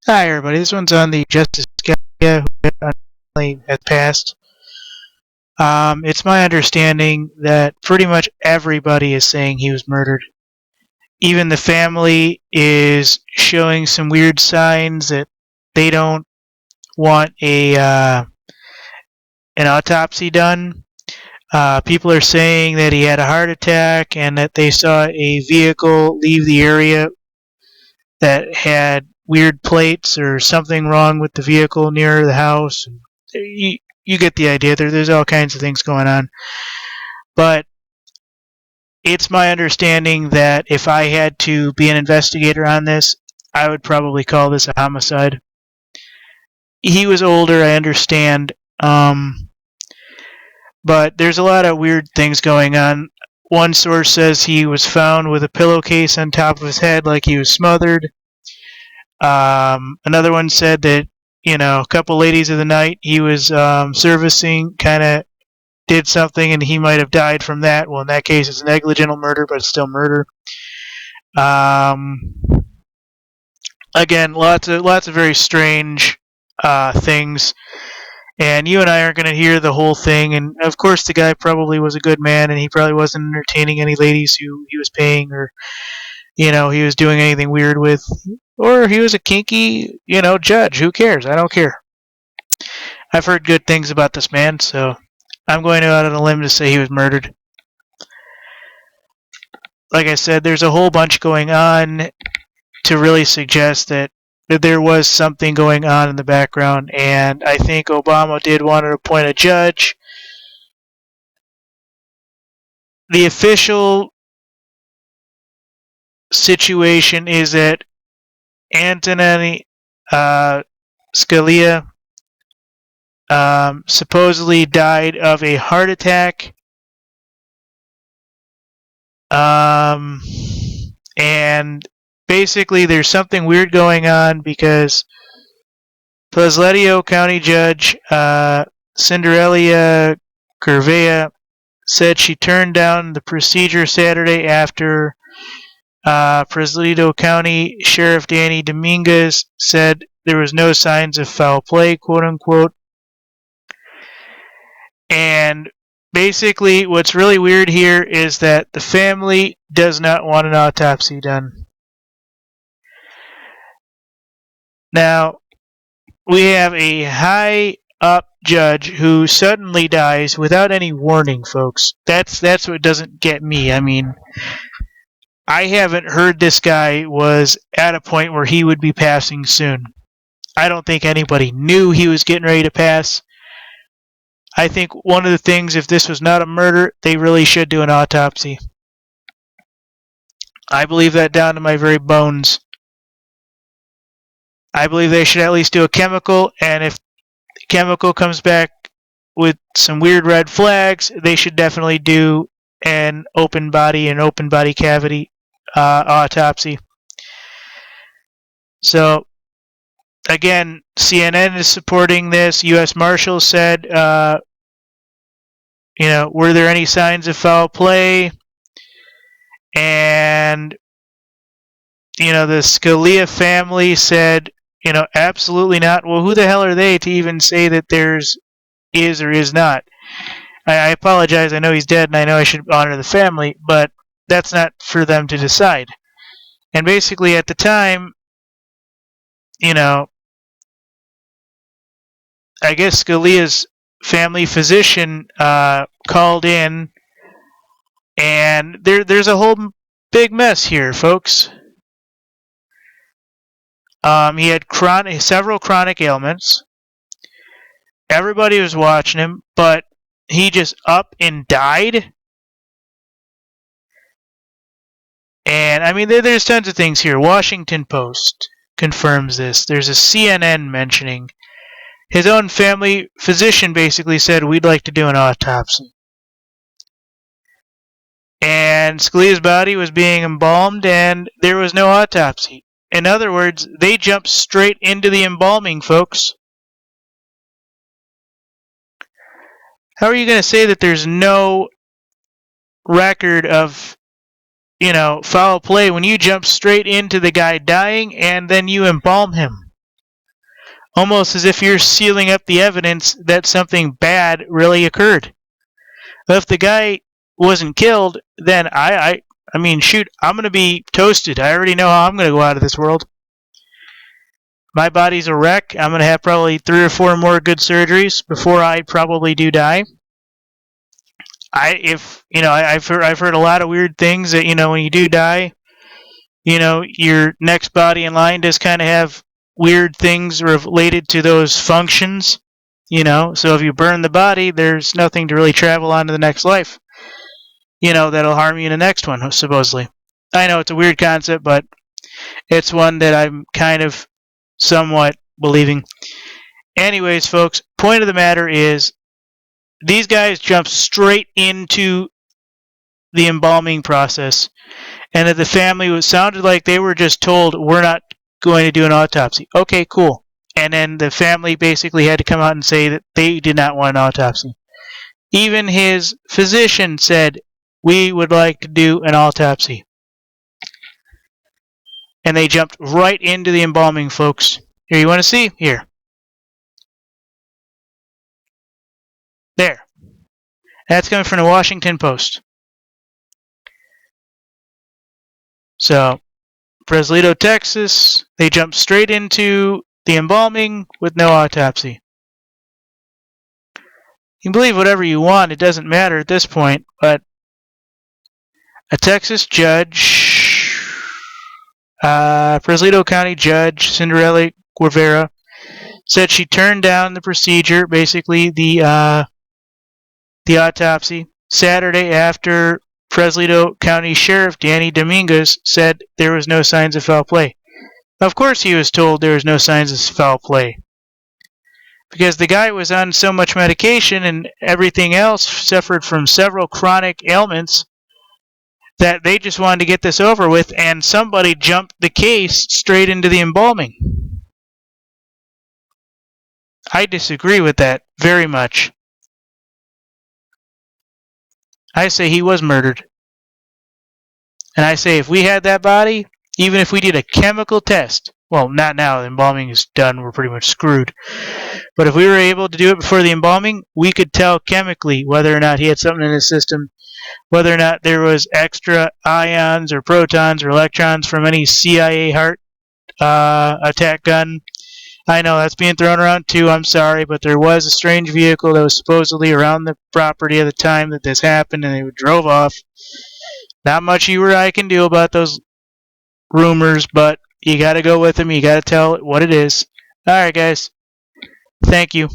Hi, everybody. This one's on the Justice Scalia who unfortunately has passed. It's my understanding that pretty much everybody is saying he was murdered. Even the family is showing some weird signs that they don't want an autopsy done. People are saying that he had a heart attack and that they saw a vehicle leave the area that had weird plates or something wrong with the vehicle near the house. You get the idea. There's all kinds of things going on. But it's my understanding that if I had to be an investigator on this, I would probably call this a homicide. He was older, I understand. But there's a lot of weird things going on. One source says he was found with a pillowcase on top of his head like he was smothered. Another one said that, a couple ladies of the night he was servicing kind of did something and he might have died from that. Well, in that case, it's negligent murder, but it's still murder. Again, lots of very strange things. And you and I aren't going to hear the whole thing. And of course, the guy probably was a good man, and he probably wasn't entertaining any ladies who he was paying, or he was doing anything weird with, or he was a kinky, judge. Who cares? I don't care. I've heard good things about this man, so I'm going out on a limb to say he was murdered. Like I said, there's a whole bunch going on to really suggest that there was something going on in the background, and I think Obama did want to appoint a judge. The official situation is that Antonin Scalia supposedly died of a heart attack. And basically there's something weird going on because Plesetio County Judge Cinderella Curvea said she turned down the procedure Saturday after Plesetio County Sheriff Danny Dominguez said there was no signs of foul play, quote unquote. And basically what's really weird here is that the family does not want an autopsy done. Now, we have a high up judge who suddenly dies without any warning, folks. That's what doesn't get me. I mean, I haven't heard this guy was at a point where he would be passing soon. I don't think anybody knew he was getting ready to pass. I think one of the things, if this was not a murder, they really should do an autopsy. I believe that down to my very bones. I believe they should at least do a chemical, and if the chemical comes back with some weird red flags, they should definitely do an open body cavity autopsy. So, again, CNN is supporting this. U.S. Marshals said, were there any signs of foul play? And, the Scalia family said, absolutely not. Well, who the hell are they to even say that there's is or is not? I apologize. I know he's dead, and I know I should honor the family, but that's not for them to decide. And basically, at the time, I guess Scalia's family physician called in, and there's a whole big mess here, folks. He had several chronic ailments. Everybody was watching him, but he just up and died. And I mean, there's tons of things here. Washington Post confirms this. There's a CNN mentioning his own family physician basically said, we'd like to do an autopsy. And Scalia's body was being embalmed, and there was no autopsy. In other words, they jumped straight into the embalming, folks. How are you going to say that there's no record of, foul play when you jump straight into the guy dying and then you embalm him? almost as if you're sealing up the evidence that something bad really occurred. But if the guy wasn't killed, then I mean, shoot, I'm going to be toasted. I already know how I'm going to go out of this world. My body's a wreck. I'm going to have probably 3 or 4 more good surgeries before I probably do die. I've heard a lot of weird things that, when you do die, your next body in line does kind of have weird things related to those functions. So if you burn the body, there's nothing to really travel on to the next life. That'll harm you in the next one, supposedly. I know it's a weird concept, but it's one that I'm kind of somewhat believing. Anyways, folks, point of the matter is these guys jumped straight into the embalming process, and that the family sounded like they were just told, we're not going to do an autopsy. Okay, cool. And then the family basically had to come out and say that they did not want an autopsy. Even his physician said, we would like to do an autopsy. And they jumped right into the embalming, folks. Here, you want to see? Here. There. That's coming from the Washington Post. So, Breslito, Texas, they jumped straight into the embalming with no autopsy. You can believe whatever you want, it doesn't matter at this point, but a Texas judge, Breslito County Judge Cinderella Guevara, said she turned down the procedure, basically the autopsy, Saturday after Breslito County Sheriff Danny Dominguez said there was no signs of foul play. Of course he was told there was no signs of foul play, because the guy was on so much medication and everything else, suffered from several chronic ailments, that they just wanted to get this over with, and somebody jumped the case straight into the embalming. I disagree with that very much. I say he was murdered. And I say if we had that body, even if we did a chemical test, well, not now, the embalming is done, we're pretty much screwed. But if we were able to do it before the embalming, we could tell chemically whether or not he had something in his system, whether or not there was extra ions or protons or electrons from any CIA heart attack gun. I know that's being thrown around too, I'm sorry, but there was a strange vehicle that was supposedly around the property at the time that this happened, and they drove off. Not much you or I can do about those rumors, but you gotta go with them, you gotta tell it what it is. Alright guys, thank you.